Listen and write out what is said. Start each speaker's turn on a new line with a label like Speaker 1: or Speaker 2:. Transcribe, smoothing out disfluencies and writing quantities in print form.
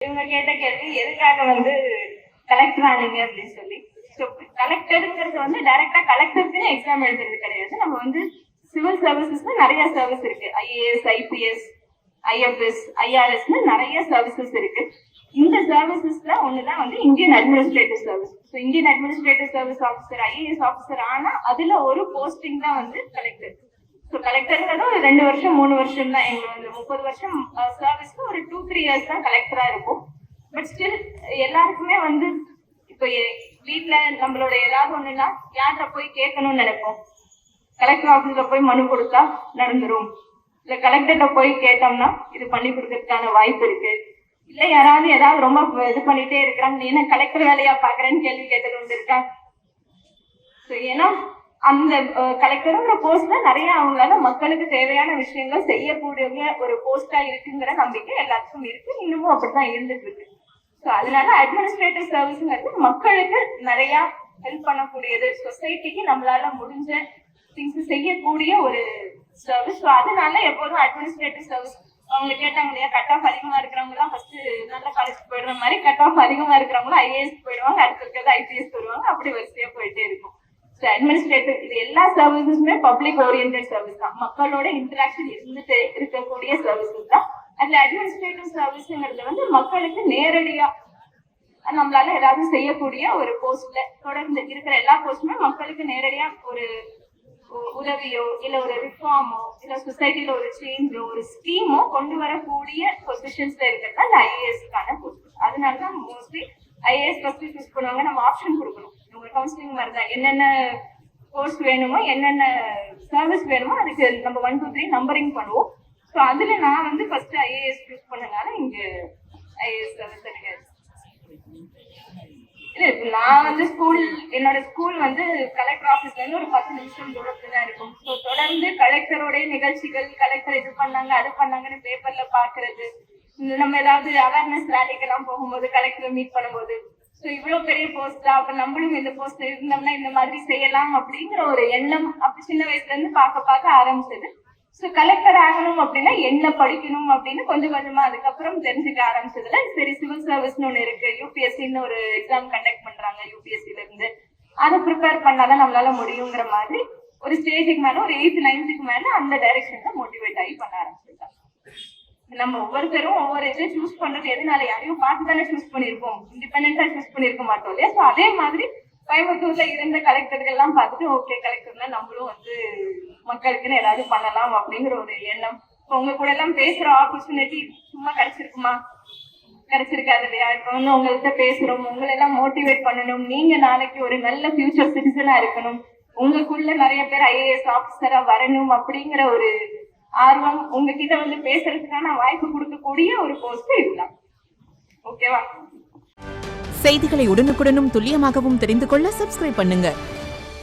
Speaker 1: இவங்க கேட்ட கேள்வி எதுக்காக வந்து கலெக்டர் ஆனீங்க அப்படின்னு சொல்லி. ஸோ கலெக்டருங்கிறது வந்து டைரக்டா கலெக்டருக்குன்னு எக்ஸாம் எழுதுறது கிடையாது. நம்ம வந்து சிவில் சர்வீசஸ்ல நிறைய சர்வீஸ் இருக்கு. ஐஏஎஸ், ஐபிஎஸ், ஐஎஃப்எஸ், ஐஆர்எஸ்னு நிறைய சர்வீசஸ் இருக்கு. இந்த சர்வீசஸ்ல ஒண்ணுதான் வந்து Indian administrative service. So Indian administrative service officer, IAS officer ஆனா அதுல ஒரு போஸ்டிங் தான் வந்து கலெக்டர். ஸோ கலெக்டர்ங்கிறது ஒரு 2 வருஷம் 3 வருஷம் தான். எங்களுக்கு 30 வருஷம் சர்வீஸ்க்கு ஒரு 2-3 இயர்ஸ் தான் கலெக்டரா இருக்கும். பட் ஸ்டில் எல்லாருக்குமே வந்து இப்போ வீட்டுல நம்மளோட ஏதாவது ஒண்ணுன்னா யார்கிட்ட போய் கேட்கணும்னு நினைப்போம். கலெக்டர் ஆபீஸ்ல போய் மனு கொடுத்தா நடந்துரும், இல்ல கலெக்டர்கிட்ட போய் கேட்டோம்னா இது பண்ணி கொடுக்கறதுக்கான வாய்ப்பு இருக்கு. இல்ல யாராவது ஏதாவது ரொம்ப இது பண்ணிட்டே இருக்கிறாங்க, நீ என்ன கலெக்டர் வேலையா பாக்குறேன்னு கேள்வி கேட்டது வந்து இருக்கா. ஏன்னா அந்த கலெக்டருங்கிற போஸ்ட்ல நிறைய அவங்களால மக்களுக்கு தேவையான விஷயங்கள் செய்யக்கூடிய ஒரு போஸ்டா இருக்குங்கிற நம்பிக்கை எல்லாத்துக்கும் இருக்கு. இன்னமும் அப்படித்தான் இருந்துட்டு இருக்கு. ஸோ அதனால அட்மினிஸ்ட்ரேட்டிவ் சர்வீஸ்ங்கிறது மக்களுக்கு நிறைய ஹெல்ப் பண்ணக்கூடியது, சொசைட்டிக்கு நம்மளால முடிஞ்ச திங்ஸ் செய்யக்கூடிய ஒரு சர்வீஸ். ஸோ அதனால எப்போதும் அட்மினிஸ்ட்ரேட்டிவ் சர்வீஸ் அவங்க கேட்டாங்க இல்லையா, கட் ஆஃப் அதிகமா இருக்கிறவங்க எல்லாம் ஃபர்ஸ்ட் நல்ல காலேஜ் போயிடுற மாதிரி கட் ஆஃப் அதிகமா இருக்கிறவங்களும் ஐஏஎஸ் போயிடுவாங்க, அடுத்து இருக்கிறது ஐபிஎஸ் வருவாங்க, அப்படி வரிசையா போயிட்டே இருக்கும். அட்மினிஸ்ட்ரேட்டிவ் இது எல்லா சர்வீசஸுமே பப்ளிக் ஓரியன்டட் சர்வீஸ் தான், மக்களோட இன்டராக்ஷன் இருந்துட்டு இருக்கக்கூடிய சர்வீசஸ் தான். அதுல அட்மினிஸ்ட்ரேட்டிவ் சர்வீஸ்ங்கிறது வந்து மக்களுக்கு நேரடியா நம்மளால ஏதாவது செய்யக்கூடிய ஒரு போஸ்ட்ல தொடர்ந்து இருக்கிற எல்லா போஸ்டுமே மக்களுக்கு நேரடியா ஒரு உதவியோ இல்ல ஒரு ரிஃபார்மோ இல்ல சொசைட்டில ஒரு சேஞ்சோ ஒரு ஸ்கீமோ கொண்டு வரக்கூடிய பொசிஷன்ஸ்ல இருக்கிறது அந்த ஐஏஎஸ்க்கான போஸ்ட். அதனாலதான் மோஸ்ட்லி ஐஏஎஸ் ஃபர்ஸ்ட் சூஸ் பண்ணுவாங்க. நம்ம ஆப்ஷன் கொடுக்கணும், உங்க கவுன்சிலிங் மாதிரி தான் என்னென்ன கோர்ஸ் வேணுமோ என்னென்ன சர்வீஸ் வேணுமோ அதுக்கு நம்ம 1 2 3 நம்பரிங் பண்ணுவோம். ஸோ அதுல நான் வந்து ஃபர்ஸ்ட் ஐஏஎஸ் சூஸ் பண்ணனால இங்க ஐஏஎஸ் சர்வீஸ் கிடையாது. நான் வந்து என்னோட ஸ்கூல் வந்து கலெக்டர் ஆஃபீஸ்ல இருந்து ஒரு 10 நிமிஷம் தூரத்துல தான் இருக்கும். ஸோ தொடர்ந்து கலெக்டரோடைய நிகழ்ச்சிகள், கலெக்டர் இது பண்ணாங்க அது பண்ணாங்கன்னு பேப்பர்ல பாக்குறது, நம்ம ஏதாவது அவேர்னஸ் ரேலிக்கெல்லாம் போகும்போது கலெக்டரை மீட் பண்ணும்போது, ஸோ இவ்வளவு பெரிய போஸ்டா அப்ப நம்மளும் இந்த போஸ்ட் இருந்தோம்னா இந்த மாதிரி செய்யலாம் அப்படிங்கிற ஒரு எண்ணம் அப்படி சின்ன வயசுல இருந்து பார்க்க ஆரம்பிச்சது. ஸோ கலெக்டர் ஆகணும் அப்படின்னா என்ன படிக்கணும் அப்படின்னு கொஞ்சம் கொஞ்சமா அதுக்கப்புறம் தெரிஞ்சுக்க ஆரம்பிச்சதுல சரி சிவில் சர்வீஸ்னு ஒண்ணு இருக்கு, யூபிஎஸ்சின்னு ஒரு எக்ஸாம் கண்டக்ட் பண்றாங்க, யூபிஎஸ்சில இருந்து அதை ப்ரிப்பேர் பண்ணாதான் நம்மளால முடியுங்கிற மாதிரி ஒரு ஸ்டேஜுக்கு மேல ஒரு 8th 9th மேல அந்த டைரக்ஷன்ல மோட்டிவேட் ஆகி பண்ண ஆரம்பிச்சிருக்காங்க. நம்ம ஒவ்வொருத்தரும் ஒவ்வொரு இதை சூஸ் பண்றது எதனால யாரையும் பார்த்து தானே சூஸ் பண்ணிருப்போம், இண்டிபெண்டா சூஸ் பண்ணிருக்க மாட்டோம் இல்லையா. ஸோ அதே மாதிரி கோயம்புத்தூர்ல இருந்த கலெக்டர்கள் எல்லாம் பார்த்துட்டு ஓகே கலெக்டர்னா நம்மளும் வந்து மக்களுக்குன்னு ஏதாவது பண்ணலாம் அப்படிங்கிற ஒரு எண்ணம். உங்க கூட எல்லாம் பேசுற ஆப்பர்ச்சுனிட்டி சும்மா கிடைச்சிருக்குமா? கிடைச்சிருக்காது இல்லையா. இப்ப வந்து உங்கள்கிட்ட பேசுறோம், உங்களை எல்லாம் மோட்டிவேட் பண்ணணும், நீங்க நாளைக்கு ஒரு நல்ல ஃபியூச்சர் சிட்டிசனா இருக்கணும், உங்களுக்குள்ள நிறைய பேர் ஐஏஎஸ் ஆபீசரா வரணும் அப்படிங்கிற ஒரு ஆர்வம் உங்ககிட்ட வந்து பேசுறதுக்கான வாய்ப்பு கொடுக்கக்கூடிய ஒரு போஸ்ட் இதுதான். ஓகேவா?
Speaker 2: செய்திகளை உடனுக்குடனும் துல்லியமாகவும் தெரிந்து கொள்ள சப்ஸ்கிரைப் பண்ணுங்க.